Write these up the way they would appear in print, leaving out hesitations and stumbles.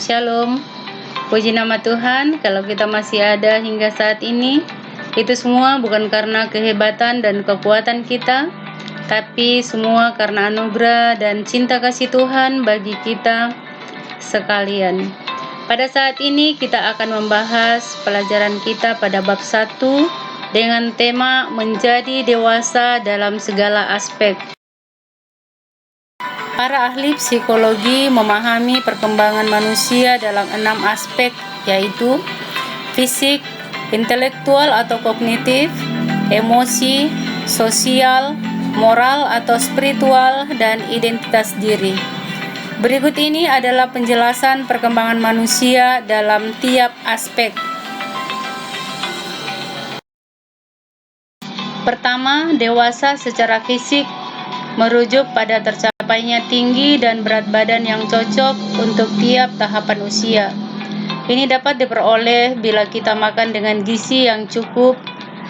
Shalom, puji nama Tuhan. Kalau kita masih ada hingga saat ini, itu semua bukan karena kehebatan dan kekuatan kita, tapi semua karena anugerah dan cinta kasih Tuhan bagi kita sekalian. Pada saat ini kita akan membahas pelajaran kita pada bab 1 dengan tema menjadi dewasa dalam segala aspek. Para ahli psikologi memahami perkembangan manusia dalam 6 aspek, yaitu fisik, intelektual atau kognitif, emosi, sosial, moral atau spiritual, dan identitas diri. Berikut ini adalah penjelasan perkembangan manusia dalam tiap aspek. Pertama, dewasa secara fisik merujuk pada tercapainya tinggi dan berat badan yang cocok untuk tiap tahapan usia. Ini dapat diperoleh bila kita makan dengan gizi yang cukup,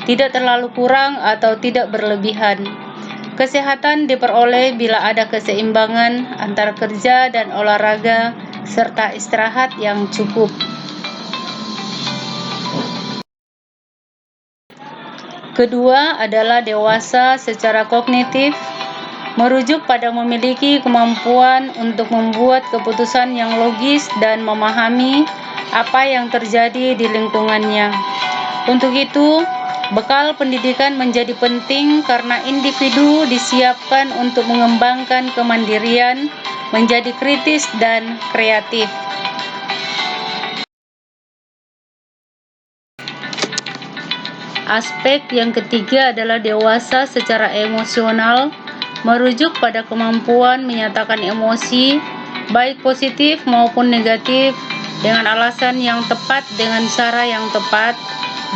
tidak terlalu kurang atau tidak berlebihan. Kesehatan diperoleh bila ada keseimbangan antara kerja dan olahraga serta istirahat yang cukup. Kedua adalah dewasa secara kognitif, merujuk pada memiliki kemampuan untuk membuat keputusan yang logis dan memahami apa yang terjadi di lingkungannya. Untuk itu, bekal pendidikan menjadi penting karena individu disiapkan untuk mengembangkan kemandirian, menjadi kritis dan kreatif. Aspek yang ketiga adalah dewasa secara emosional, merujuk pada kemampuan menyatakan emosi, baik positif maupun negatif, dengan alasan yang tepat dengan cara yang tepat,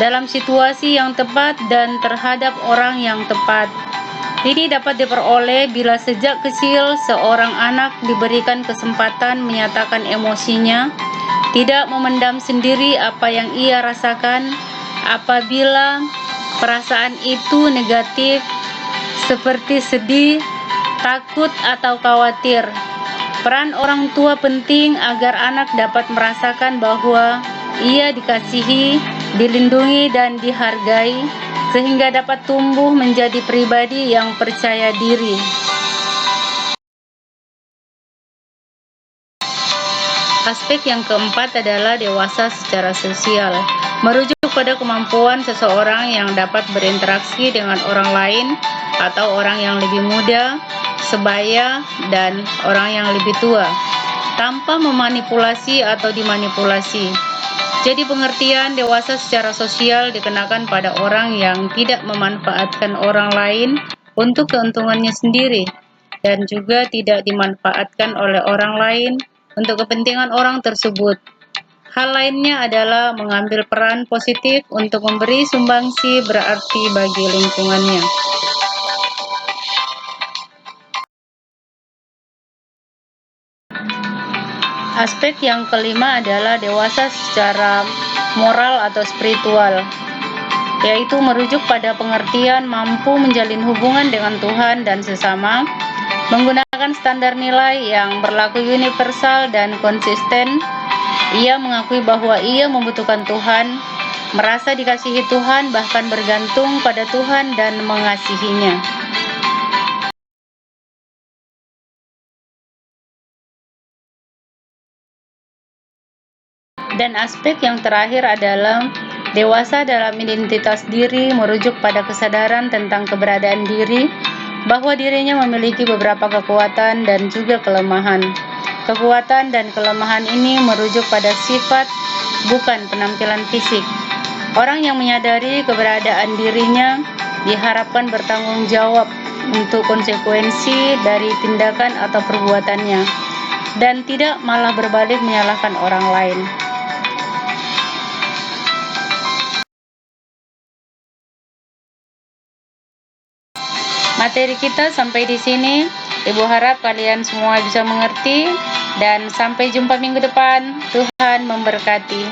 dalam situasi yang tepat dan terhadap orang yang tepat. Ini dapat diperoleh bila sejak kecil seorang anak diberikan kesempatan menyatakan emosinya, tidak memendam sendiri apa yang ia rasakan. Apabila perasaan itu negatif, seperti sedih, takut, atau khawatir. Peran orang tua penting agar anak dapat merasakan bahwa ia dikasihi, dilindungi, dan dihargai, sehingga dapat tumbuh menjadi pribadi yang percaya diri. Aspek yang keempat adalah dewasa secara sosial, merujuk pada kemampuan seseorang yang dapat berinteraksi dengan orang lain atau orang yang lebih muda, sebaya, dan orang yang lebih tua, tanpa memanipulasi atau dimanipulasi. Jadi pengertian dewasa secara sosial dikenakan pada orang yang tidak memanfaatkan orang lain untuk keuntungannya sendiri, dan juga tidak dimanfaatkan oleh orang lain untuk kepentingan orang tersebut. Hal lainnya adalah mengambil peran positif untuk memberi sumbangsi berarti bagi lingkungannya. Aspek yang kelima adalah dewasa secara moral atau spiritual, yaitu merujuk pada pengertian mampu menjalin hubungan dengan Tuhan dan sesama, menggunakan standar nilai yang berlaku universal dan konsisten. Ia mengakui bahwa ia membutuhkan Tuhan, merasa dikasihi Tuhan, bahkan bergantung pada Tuhan dan mengasihinya. Dan aspek yang terakhir adalah dewasa dalam identitas diri, merujuk pada kesadaran tentang keberadaan diri, bahwa dirinya memiliki beberapa kekuatan dan juga kelemahan. Kekuatan dan kelemahan ini merujuk pada sifat, bukan penampilan fisik. Orang yang menyadari keberadaan dirinya diharapkan bertanggung jawab untuk konsekuensi dari tindakan atau perbuatannya, dan tidak malah berbalik menyalahkan orang lain. Materi kita sampai di sini. Ibu harap kalian semua bisa mengerti, dan sampai jumpa minggu depan. Tuhan memberkati.